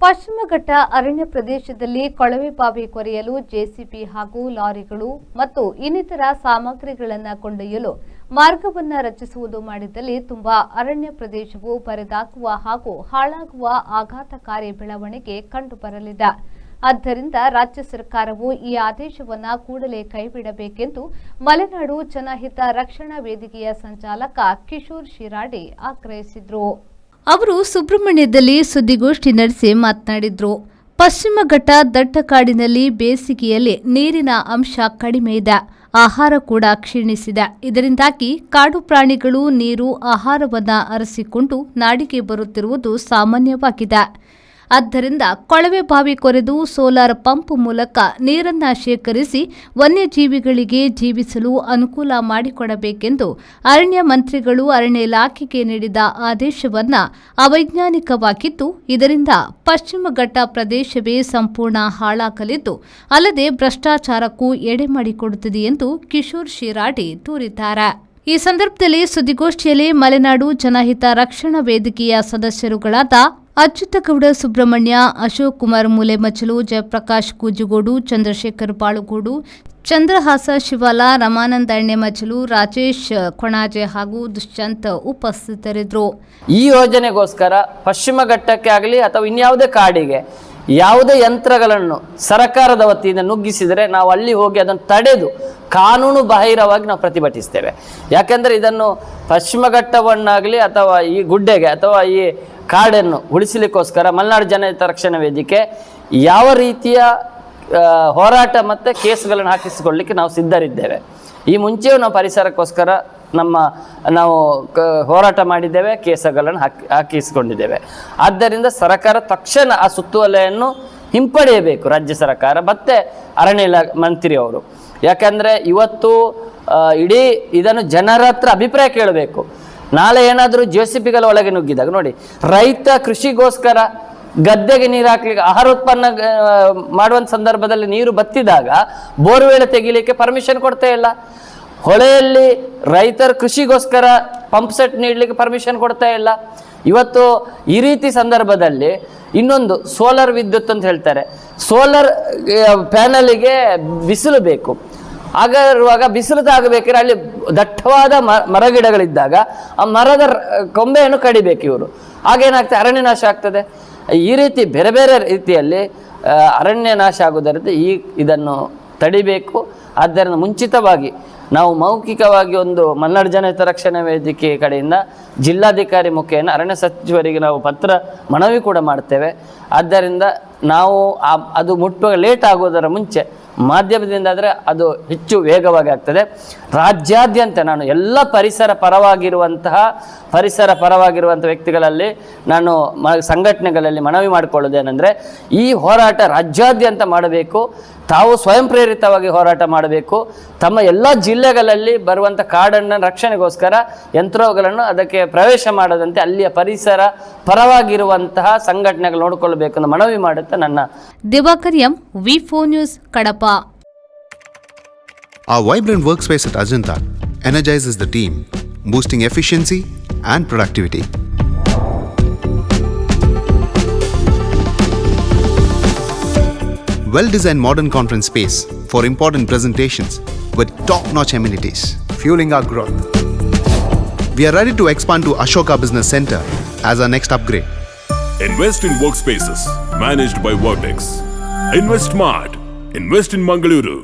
ಪಶ್ಚಿಮಘಟ್ಟ ಅರಣ್ಯ ಪ್ರದೇಶದಲ್ಲಿ ಕೊಳವೆ ಬಾವಿ ಕೊರೆಯಲು ಜೆಸಿಬಿ ಹಾಗೂ ಲಾರಿಗಳು ಮತ್ತು ಇನ್ನಿತರ ಸಾಮಗ್ರಿಗಳನ್ನು ಕೊಂಡೊಯ್ಯಲು ಮಾರ್ಗವನ್ನು ರಚಿಸುವುದು ಮಾಡಿದಲ್ಲಿ ತುಂಬಾ ಅರಣ್ಯ ಪ್ರದೇಶವು ಬರಿದಾಗುವ ಹಾಗೂ ಹಾಳಾಗುವ ಆಘಾತಕಾರಿ ಬೆಳವಣಿಗೆ ಕಂಡುಬರಲಿದೆ. ಆದ್ದರಿಂದ ರಾಜ್ಯ ಸರ್ಕಾರವು ಈ ಆದೇಶವನ್ನು ಕೂಡಲೇ ಕೈಬಿಡಬೇಕೆಂದು ಮಲೆನಾಡು ಜನಹಿತ ರಕ್ಷಣಾ ವೇದಿಕೆಯ ಸಂಚಾಲಕ ಕಿಶೋರ್ ಶಿರಾಡಿ ಆಗ್ರಹಿಸಿದರು. ಅವರು ಸುಬ್ರಹ್ಮಣ್ಯದಲ್ಲಿ ಸುದ್ದಿಗೋಷ್ಠಿ ನಡೆಸಿ ಮಾತನಾಡಿದರು. ಪಶ್ಚಿಮ ಘಟ್ಟ ದಟ್ಟ ಕಾಡಿನಲ್ಲಿ ಬೇಸಿಗೆಯಲ್ಲಿ ನೀರಿನ ಅಂಶ ಕಡಿಮೆ ಇದೆ, ಆಹಾರ ಕೂಡ ಕ್ಷೀಣಿಸಿದೆ. ಇದರಿಂದಾಗಿ ಕಾಡು ಪ್ರಾಣಿಗಳು ನೀರು ಆಹಾರವನ್ನು ಅರಸಿಕೊಂಡು ನಾಡಿಗೆ ಬರುತ್ತಿರುವುದು ಸಾಮಾನ್ಯವಾಗಿದೆ. ಆದ್ದರಿಂದ ಕೊಳವೆ ಬಾವಿ ಕೊರೆದು ಸೋಲಾರ್ ಪಂಪ್ ಮೂಲಕ ನೀರನ್ನು ಶೇಖರಿಸಿ ವನ್ಯಜೀವಿಗಳಿಗೆ ಜೀವಿಸಲು ಅನುಕೂಲ ಮಾಡಿಕೊಡಬೇಕೆಂದು ಅರಣ್ಯ ಮಂತ್ರಿಗಳು ಅರಣ್ಯ ಇಲಾಖೆಗೆ ನೀಡಿದ ಆದೇಶವನ್ನು ಅವೈಜ್ಞಾನಿಕವಾಗಿದ್ದು, ಇದರಿಂದ ಪಶ್ಚಿಮ ಘಟ್ಟ ಪ್ರದೇಶವೇ ಸಂಪೂರ್ಣ ಹಾಳಾಗಲಿದ್ದು, ಅಲ್ಲದೆ ಭ್ರಷ್ಟಾಚಾರಕ್ಕೂ ಎಡೆ ಮಾಡಿಕೊಡುತ್ತಿದೆ ಎಂದು ಕಿಶೋರ್ ಶಿರಾಡಿ ದೂರಿದ್ದಾರೆ. ಈ ಸಂದರ್ಭದಲ್ಲಿ ಸುದ್ದಿಗೋಷ್ಠಿಯಲ್ಲಿ ಮಲೆನಾಡು ಜನಹಿತ ರಕ್ಷಣಾ ವೇದಿಕೆಯ ಸದಸ್ಯರುಗಳಾದ ಅಚ್ಯುತಗೌಡ ಸುಬ್ರಹ್ಮಣ್ಯ, ಅಶೋಕ್ ಕುಮಾರ್ ಮೂಲೆಮಚ್ಚಲು, ಜಯಪ್ರಕಾಶ್ ಕೂಜುಗೋಡು, ಚಂದ್ರಶೇಖರ್ ಬಾಳುಗೋಡು, ಚಂದ್ರಹಾಸ ಶಿವಾಲ, ರಮಾನಂದ ಎಣ್ಣೆಮಚ್ಚಲು, ರಾಜೇಶ್ ಕೊಣಾಜೆ ಹಾಗೂ ದುಷ್ಯಂತ್ ಉಪಸ್ಥಿತರಿದ್ದರು. ಈ ಯೋಜನೆಗೋಸ್ಕರ ಪಶ್ಚಿಮ ಘಟ್ಟಕ್ಕೆ ಆಗಲಿ ಅಥವಾ ಇನ್ಯಾವುದೇ ಕಾಡಿಗೆ ಯಾವುದೇ ಯಂತ್ರಗಳನ್ನು ಸರ್ಕಾರದ ವತಿಯಿಂದ ನುಗ್ಗಿಸಿದರೆ ನಾವು ಅಲ್ಲಿ ಹೋಗಿ ಅದನ್ನು ತಡೆದು ಕಾನೂನು ಬಾಹಿರವಾಗಿ ನಾವು ಪ್ರತಿಭಟಿಸ್ತೇವೆ. ಯಾಕೆಂದರೆ ಇದನ್ನು ಪಶ್ಚಿಮ ಘಟ್ಟವನ್ನಾಗಲಿ ಅಥವಾ ಈ ಗುಡ್ಡೆಗೆ ಅಥವಾ ಈ ಕಾಡನ್ನು ಉಳಿಸಲಿಕ್ಕೋಸ್ಕರ ಮಲೆನಾಡು ಜನಹಿತ ರಕ್ಷಣಾ ವೇದಿಕೆ ಯಾವ ರೀತಿಯ ಹೋರಾಟ ಮತ್ತು ಕೇಸ್ಗಳನ್ನು ಹಾಕಿಸಿಕೊಳ್ಳಲಿಕ್ಕೆ ನಾವು ಸಿದ್ಧರಿದ್ದೇವೆ. ಈ ಮುಂಚೆಯೂ ನಾವು ಪರಿಸರಕ್ಕೋಸ್ಕರ ನಾವು ಹೋರಾಟ ಮಾಡಿದ್ದೇವೆ, ಕೇಸುಗಳನ್ನು ಹಾಕಿಸಿಕೊಂಡಿದ್ದೇವೆ. ಆದ್ದರಿಂದ ಸರ್ಕಾರ ತಕ್ಷಣ ಆ ಸುತ್ತುವಲೆಯನ್ನು ಹಿಂಪಡೆಯಬೇಕು, ರಾಜ್ಯ ಸರ್ಕಾರ ಮತ್ತು ಅರಣ್ಯ ಮಂತ್ರಿಯವರು. ಯಾಕಂದರೆ ಇವತ್ತು ಇಡೀ ಇದನ್ನು ಜನರ ಹತ್ರ ಅಭಿಪ್ರಾಯ ಕೇಳಬೇಕು. ನಾಳೆ ಏನಾದರೂ ಜೆಸಿಬಿಗಳ ಒಳಗೆ ನುಗ್ಗಿದಾಗ ನೋಡಿ, ರೈತ ಕೃಷಿಗೋಸ್ಕರ ಗದ್ದೆಗೆ ನೀರು ಹಾಕ್ಲಿಕ್ಕೆ ಆಹಾರ ಉತ್ಪನ್ನ ಮಾಡುವಂಥ ಸಂದರ್ಭದಲ್ಲಿ ನೀರು ಬತ್ತಿದಾಗ ಬೋರ್ವೆಲ್ ತೆಗಿಲಿಕ್ಕೆ ಪರ್ಮಿಷನ್ ಕೊಡ್ತಾ ಇಲ್ಲ. ಹೊಳೆಯಲ್ಲಿ ರೈತರ ಕೃಷಿಗೋಸ್ಕರ ಪಂಪ್ ಸೆಟ್ ನೀಡಲಿಕ್ಕೆ ಪರ್ಮಿಷನ್ ಕೊಡ್ತಾ ಇಲ್ಲ. ಇವತ್ತು ಈ ರೀತಿ ಸಂದರ್ಭದಲ್ಲಿ ಇನ್ನೊಂದು ಸೋಲಾರ್ ವಿದ್ಯುತ್ ಅಂತ ಹೇಳ್ತಾರೆ. ಸೋಲಾರ್ ಪ್ಯಾನಲಿಗೆ ಬಿಸಿಲು ಬೇಕು. ಆಗಿರುವಾಗ ಬಿಸಿಲು ತಾಗಬೇಕಾದ್ರೆ ಅಲ್ಲಿ ದಟ್ಟವಾದ ಮರಗಿಡಗಳಿದ್ದಾಗ ಆ ಮರದ ಕೊಂಬೆಯನ್ನು ಕಡಿಬೇಕು ಇವರು. ಆಗೇನಾಗ್ತದೆ, ಅರಣ್ಯ ನಾಶ ಆಗ್ತದೆ. ಈ ರೀತಿ ಬೇರೆ ಬೇರೆ ರೀತಿಯಲ್ಲಿ ಅರಣ್ಯ ನಾಶ ಆಗುವುದರಿಂದ ಇದನ್ನು ತಡಿಬೇಕು. ಆದ್ದರಿಂದ ಮುಂಚಿತವಾಗಿ ನಾವು ಮೌಖಿಕವಾಗಿ ಒಂದು ಮಲೆನಾಡು ಜನಹಿತ ರಕ್ಷಣಾ ವೇದಿಕೆ ಕಡೆಯಿಂದ ಜಿಲ್ಲಾಧಿಕಾರಿ ಮುಖೇನ ಅರಣ್ಯ ಸಚಿವರಿಗೆ ನಾವು ಪತ್ರ ಮನವಿ ಕೂಡ ಮಾಡ್ತೇವೆ. ಆದ್ದರಿಂದ ನಾವು ಅದು ಮುಟ್ಟುವಾಗ ಲೇಟ್ ಆಗೋದರ ಮುಂಚೆ ಮಾಧ್ಯಮದಿಂದ ಆದರೆ ಅದು ಹೆಚ್ಚು ವೇಗವಾಗಿ ಆಗ್ತದೆ. ರಾಜ್ಯಾದ್ಯಂತ ನಾನು ಎಲ್ಲ ಪರಿಸರ ಪರವಾಗಿರುವಂಥ ವ್ಯಕ್ತಿಗಳಲ್ಲಿ ನಾನು ಸಂಘಟನೆಗಳಲ್ಲಿ ಮನವಿ ಮಾಡಿಕೊಳ್ಳೋದೇನೆಂದರೆ, ಈ ಹೋರಾಟ ರಾಜ್ಯಾದ್ಯಂತ ಮಾಡಬೇಕು. ತಾವು ಸ್ವಯಂ ಪ್ರೇರಿತವಾಗಿ ಹೋರಾಟ ಮಾಡಬೇಕು. ತಮ್ಮ ಎಲ್ಲ ಜಿಲ್ಲೆಗಳಲ್ಲಿ ಬರುವಂಥ ಕಾಡನ್ನು ರಕ್ಷಣೆಗೋಸ್ಕರ ಯಂತ್ರಗಳನ್ನು ಅದಕ್ಕೆ ಪ್ರವೇಶ ಮಾಡದಂತೆ ಅಲ್ಲಿಯ ಪರಿಸರ ಪರವಾಗಿರುವಂತಹ ಸಂಘಟನೆಗಳು ನೋಡಿಕೊಳ್ಳಬೇಕು ಅಂತ ಮನವಿ ಮಾಡುತ್ತಾ ನನ್ನ ದಿವಾಕರ್ ಎಂ, ವಿ4 News, Kadapa. Our vibrant workspace at Ajanta energizes the team, boosting efficiency and productivity. Well-designed modern conference space for important presentations with top-notch amenities, fueling our growth. We are ready to expand to Ashoka Business Center as our next upgrade. Invest in workspaces managed by Vortex. Invest smart. Invest in Mangaluru.